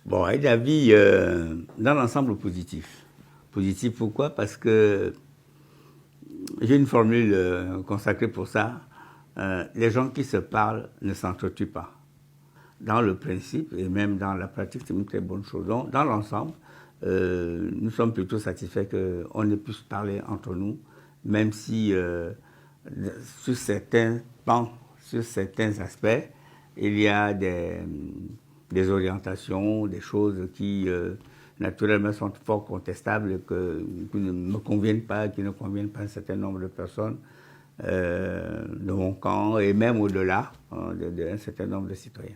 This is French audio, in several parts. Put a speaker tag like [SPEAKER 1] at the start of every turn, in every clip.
[SPEAKER 1] Bon, un avis dans l'ensemble positif. Positif pourquoi? Parce que j'ai une formule consacrée pour ça. Les gens qui se parlent ne s'entretuent pas. Dans le principe et même dans la pratique, c'est une très bonne chose. Donc, dans l'ensemble, nous sommes plutôt satisfaits qu'on ait pu se parler entre nous, même si sur certains pans, sur certains aspects, il y a des orientations, des choses qui naturellement sont fort contestables, qui ne me conviennent pas, qui ne conviennent pas à un certain nombre de personnes de mon camp et même au-delà d'un certain nombre de citoyens.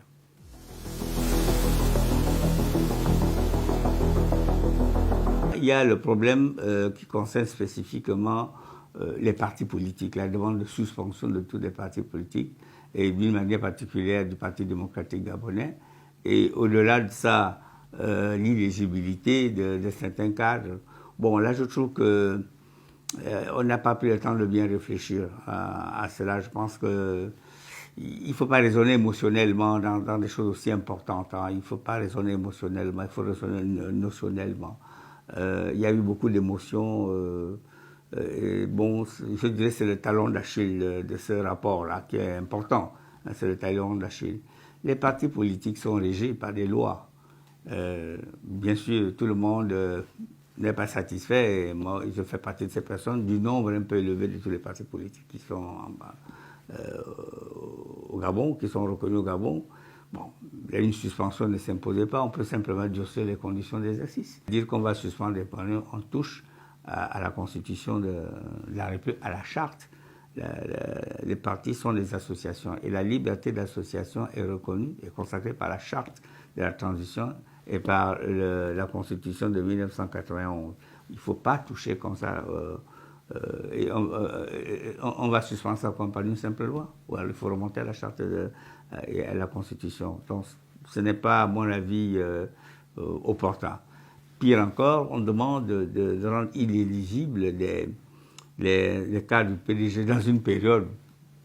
[SPEAKER 1] Il y a le problème qui concerne spécifiquement les partis politiques, la demande de suspension de tous les partis politiques et d'une manière particulière du Parti démocratique gabonais. Et au-delà de ça, l'illégibilité de certains cadres. Bon, là, je trouve que on n'a pas pris le temps de bien réfléchir à cela. Je pense que il ne faut pas raisonner émotionnellement dans des choses aussi importantes. Hein. Il ne faut pas raisonner émotionnellement, il faut raisonner notionnellement. Il y a eu beaucoup d'émotions. Bon, je dirais que c'est le talon d'Achille de ce rapport-là qui est important. C'est le talon d'Achille. Les partis politiques sont régis par des lois. Bien sûr, tout le monde n'est pas satisfait. Et moi, je fais partie de ces personnes, du nombre un peu élevé de tous les partis politiques qui sont au Gabon, qui sont reconnus au Gabon. Bon, une suspension ne s'imposait pas, on peut simplement durcir les conditions d'exercice. Dire qu'on va suspendre les partis, on touche à la constitution de la République, à la charte. Les partis sont des associations et la liberté d'association est reconnue et consacrée par la charte de la transition et par la constitution de 1991. Il ne faut pas toucher comme ça. Et on va suspendre ça comme par une simple loi. Ou alors il faut remonter à la charte et à la constitution. Donc ce n'est pas, à mon avis, opportun. Pire encore, on demande de rendre inéligibles les cas du PDG dans une période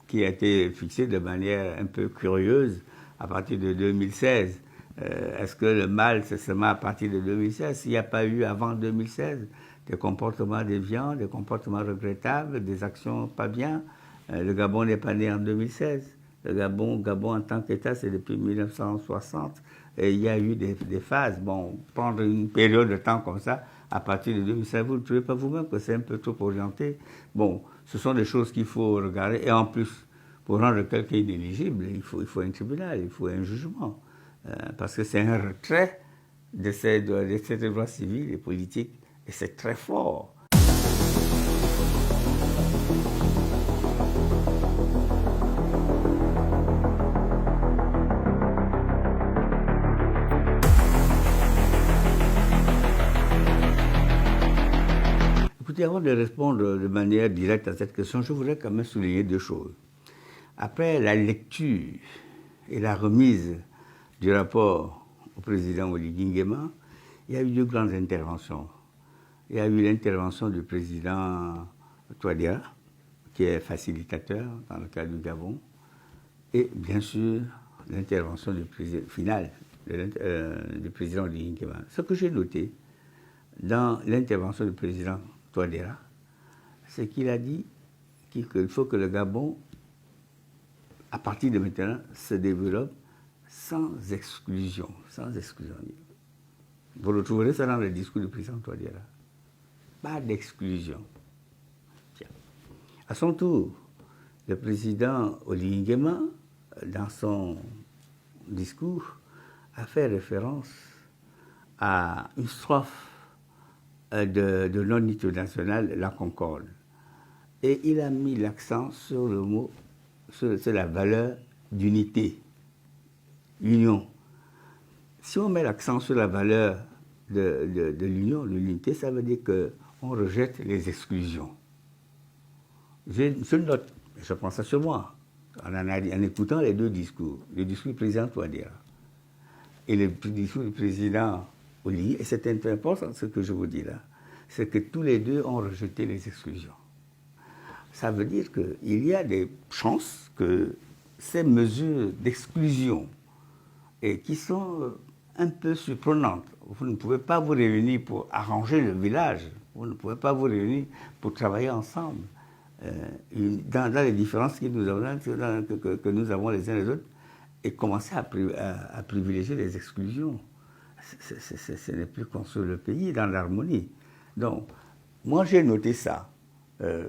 [SPEAKER 1] qui a été fixée de manière un peu curieuse à partir de 2016. Est-ce que le mal, c'est seulement à partir de 2016? S'il n'y a pas eu avant 2016 des comportements déviants, des comportements regrettables, des actions pas bien, le Gabon n'est pas né en 2016. Le Gabon en tant qu'État, c'est depuis 1960. Et il y a eu des phases. Bon, prendre une période de temps comme ça, à partir de 2016, vous ne trouvez pas vous-même que c'est un peu trop orienté? Bon, ce sont des choses qu'il faut regarder. Et en plus, pour rendre quelqu'un inéligible, il faut un tribunal, il faut un jugement. Parce que c'est un retrait de ces droits civils et politiques. Et c'est très fort. Écoutez, avant de répondre de manière directe à cette question, je voudrais quand même souligner deux choses. Après la lecture et la remise du rapport au président Oligui Nguema, il y a eu deux grandes interventions. Il y a eu l'intervention du président Touadéra, qui est facilitateur dans le cadre du Gabon, et bien sûr l'intervention finale du président Oligui Nguema. Ce que j'ai noté dans l'intervention du président Touadéra, c'est qu'il a dit qu'il faut que le Gabon, à partir de maintenant, se développe sans exclusion. Sans exclusion. Vous retrouverez ça dans le discours du président Touadéra. Pas d'exclusion. À son tour, le président Oligui Nguema, dans son discours, a fait référence à une strophe de l'unité nationale, la Concorde. Et il a mis l'accent sur le mot, sur la valeur d'unité, l'union. Si on met l'accent sur la valeur de l'union, de l'unité, ça veut dire qu'on rejette les exclusions. Je note, je prends ça sur moi, en écoutant les deux discours, le discours du président Touadéra et le discours du président Oligui, et c'est important ce que je vous dis là, c'est que tous les deux ont rejeté les exclusions. Ça veut dire qu'il y a des chances que ces mesures d'exclusion et qui sont un peu surprenante. Vous ne pouvez pas vous réunir pour arranger le village. Vous ne pouvez pas vous réunir pour travailler ensemble. Dans les différences que nous avons les uns les autres, et commencer à privilégier les exclusions. Ce n'est plus construire le pays dans l'harmonie. Donc, moi j'ai noté ça. Je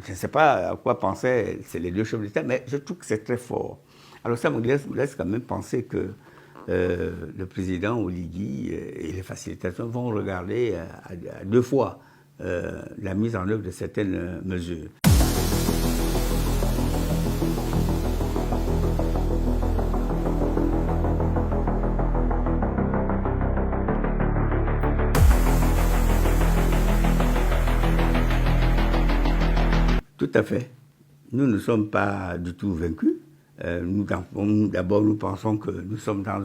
[SPEAKER 1] ne sais pas à quoi pensaient les deux chefs d'État, mais je trouve que c'est très fort. Alors ça me laisse quand même penser que le président Oligui et les facilitateurs vont regarder à deux fois la mise en œuvre de certaines mesures. Tout à fait. Nous ne sommes pas du tout vaincus. D'abord, nous pensons que nous sommes dans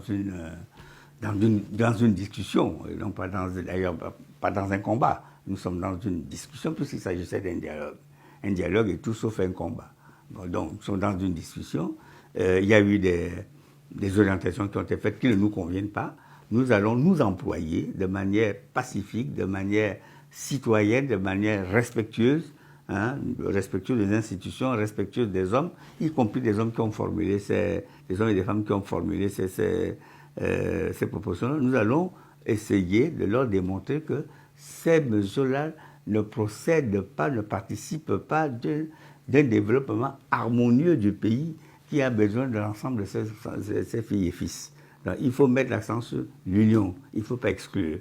[SPEAKER 1] une discussion, et non pas d'ailleurs pas dans un combat. Nous sommes dans une discussion puisqu'il s'agissait d'un dialogue. Un dialogue est tout sauf un combat. Bon, donc, nous sommes dans une discussion. Il y a eu des orientations qui ont été faites qui ne nous conviennent pas. Nous allons nous employer de manière pacifique, de manière citoyenne, de manière respectueuse, respectueux des institutions, respectueux des hommes, y compris des hommes qui ont formulé des hommes et des femmes qui ont formulé ces propositions. Nous allons essayer de leur démontrer que ces mesures-là ne procèdent pas, ne participent pas d'un développement harmonieux du pays qui a besoin de l'ensemble de ses filles et fils. Donc, il faut mettre l'accent sur l'union, il ne faut pas exclure.